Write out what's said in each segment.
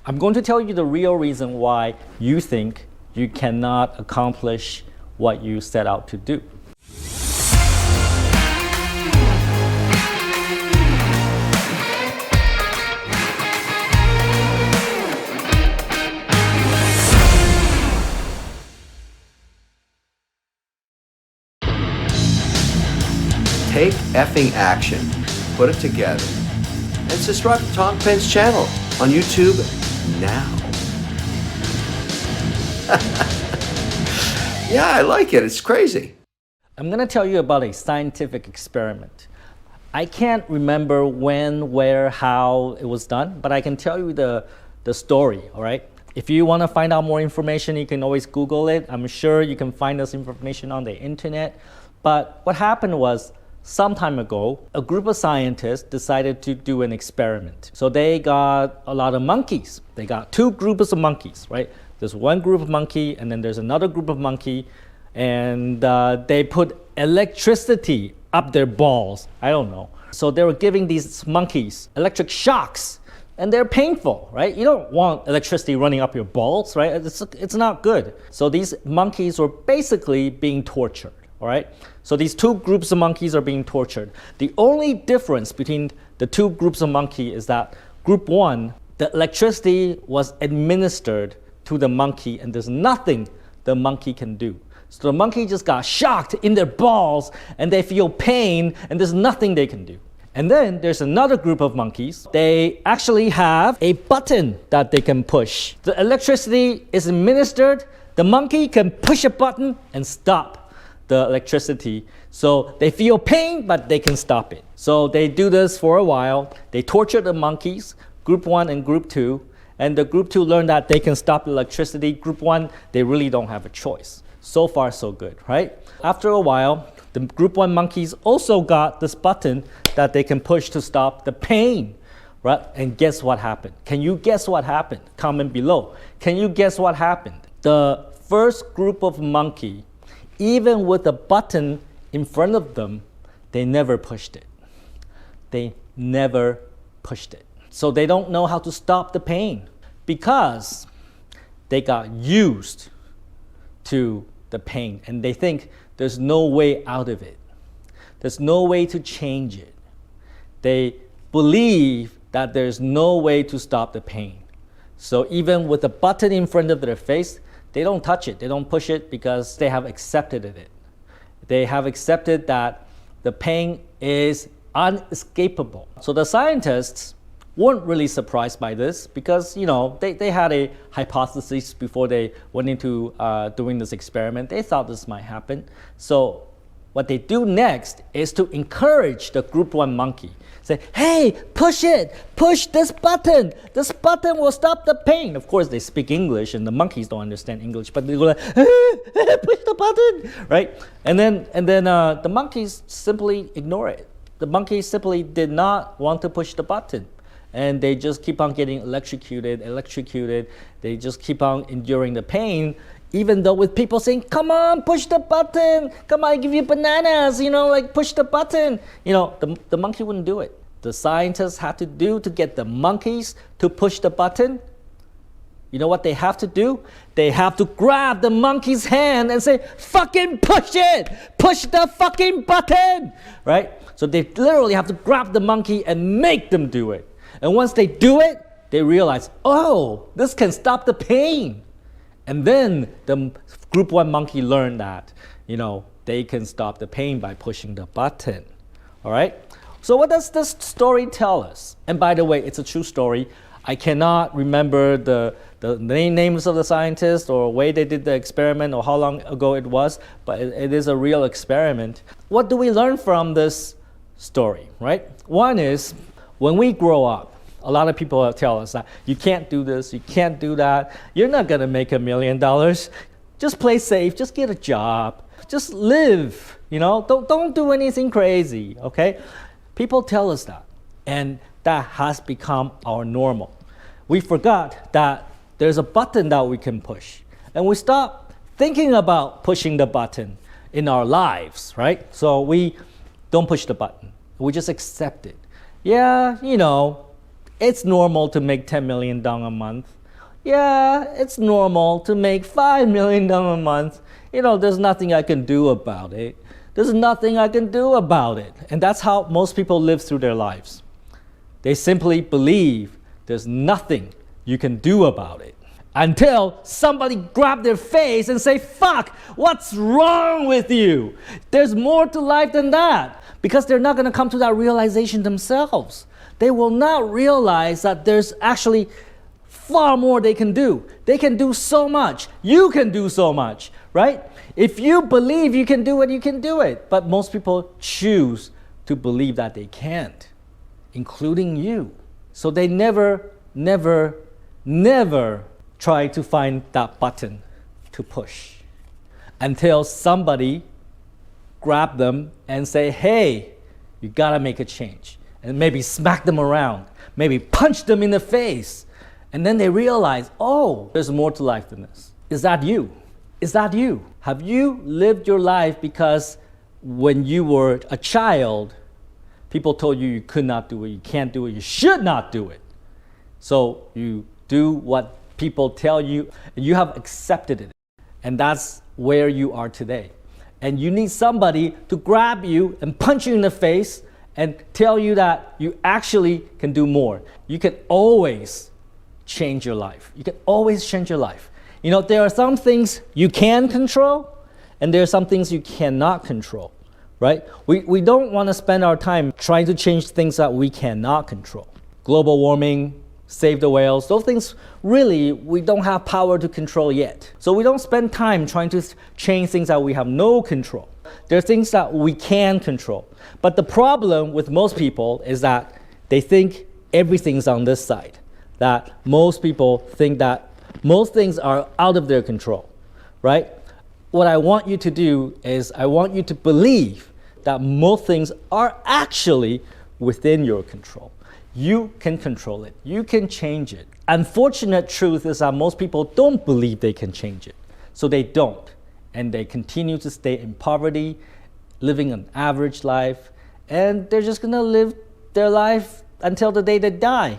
I'm going to tell you the real reason why you think you cannot accomplish what you set out to do. Take effing action, put it together, and subscribe to Peng's channel on YouTube now. Yeah, I like it. It's crazy. I'm going to tell you about a scientific experiment. I can't remember when, where, how it was done, but I can tell you the story, all right? If you want to find out more information, you can always Google it. I'm sure you can find this information on the internet. But what happened was, some time ago, a group of scientists decided to do an experiment. So they got a lot of monkeys. They got two groups of monkeys, right? There's one group of monkey, and then there's another group of monkey, and they put electricity up their balls. I don't know. So they were giving these monkeys electric shocks, and they're painful, right? You don't want electricity running up your balls, right? It's not good. So these monkeys were basically being tortured. All right? So these two groups of monkeys are being tortured. The only difference between the two groups of monkeys is that group one, the electricity was administered to the monkey, and there's nothing the monkey can do. So the monkey just got shocked in their balls, and they feel pain, and there's nothing they can do. And then there's another group of monkeys. They actually have a button that they can push. The electricity is administered. The monkey can push a button and stop the electricity. So they feel pain, but they can stop it. So they do this for a while. They torture the monkeys, group one and group two. And the group two learned that they can stop the electricity. Group one, they really don't have a choice. So far, so good, right? After a while, the group one monkeys also got this button that they can push to stop the pain, right? And guess what happened? Can you guess what happened? Comment below. Can you guess what happened? The first group of monkey, even with a button in front of them, they never pushed it. They never pushed it. So they don't know how to stop the pain because they got used to the pain and they think there's no way out of it. There's no way to change it. They believe that there's no way to stop the pain. So even with a button in front of their face, they don't touch it, they don't push it because they have accepted it. They have accepted that the pain is unescapable. So the scientists weren't really surprised by this because, you know, they had a hypothesis before they went into doing this experiment. They thought this might happen. So what they do next is to encourage the group one monkey. Say, hey, push it, push this button. This button will stop the pain. Of course, they speak English and the monkeys don't understand English, but they go like, push the button, right? And then the monkeys simply ignore it. The monkeys simply did not want to push the button. And they just keep on getting electrocuted. They just keep on enduring the pain, even though with people saying, come on, push the button. Come on, I give you bananas, you know, like push the button. You know, the monkey wouldn't do it. The scientists had to do to get the monkeys to push the button. You know what they have to do? They have to grab the monkey's hand and say, fucking push it. Push the fucking button, right? So they literally have to grab the monkey and make them do it. And once they do it, they realize, oh, this can stop the pain. And then the group one monkey learned that, you know, they can stop the pain by pushing the button. All right? So what does this story tell us? And by the way, it's a true story. I cannot remember the names of the scientists or way they did the experiment or how long ago it was, but it is a real experiment. What do we learn from this story, right? One is, when we grow up, a lot of people tell us that you can't do this, you can't do that, you're not gonna make $1 million. Just play safe, just get a job, just live, you know, don't do anything crazy, okay? People tell us that, and that has become our normal. We forgot that there's a button that we can push, and we stop thinking about pushing the button in our lives, right? So we don't push the button, we just accept it. Yeah, you know, It's normal to make 10 million dong a month. Yeah, it's normal to make 5 million dong a month. There's nothing I can do about it. There's nothing I can do about it. And that's how most people live through their lives. They simply believe there's nothing you can do about it until somebody grab their face and say, fuck, what's wrong with you? There's more to life than that. Because they're not going to come to that realization themselves. They will not realize that there's actually far more they can do. They can do so much. You can do so much, right? If you believe you can do it, you can do it. But most people choose to believe that they can't, including you. So they never try to find that button to push until somebody grab them and say, hey, you gotta make a change. And maybe smack them around, maybe punch them in the face. And then they realize, oh, there's more to life than this. Is that you? Is that you? Have you lived your life because when you were a child, people told you you could not do it, you can't do it, you should not do it. So you do what people tell you, and you have accepted it. And that's where you are today. And you need somebody to grab you and punch you in the face and tell you that you actually can do more. You can always change your life. You can always change your life. There are some things you can control, and there are some things you cannot control, right? We don't want to spend our time trying to change things that we cannot control. Global warming, save the whales, those things really we don't have power to control yet. So we don't spend time trying to change things that we have no control. There are things that we can control. But the problem with most people is that they think everything's on this side. That most people think that most things are out of their control, right? What I want you to do is I want you to believe that most things are actually within your control. You can control it. You can change it. Unfortunate truth is that most people don't believe they can change it. So they don't. And they continue to stay in poverty, living an average life, and they're just gonna live their life until the day they die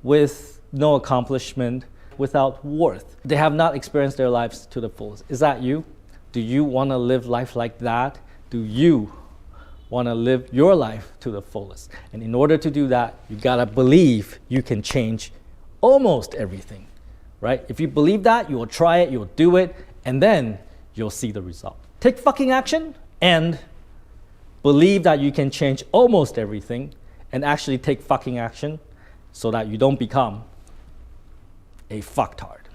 with no accomplishment, without worth. They have not experienced their lives to the fullest. Is that you? Do you wanna live life like that? Do you want to live your life to the fullest? And in order to do that, you gotta believe you can change almost everything, right? If you believe that, you will try it, you will do it, and then you'll see the result. Take fucking action and believe that you can change almost everything, and actually take fucking action so that you don't become a fucktard.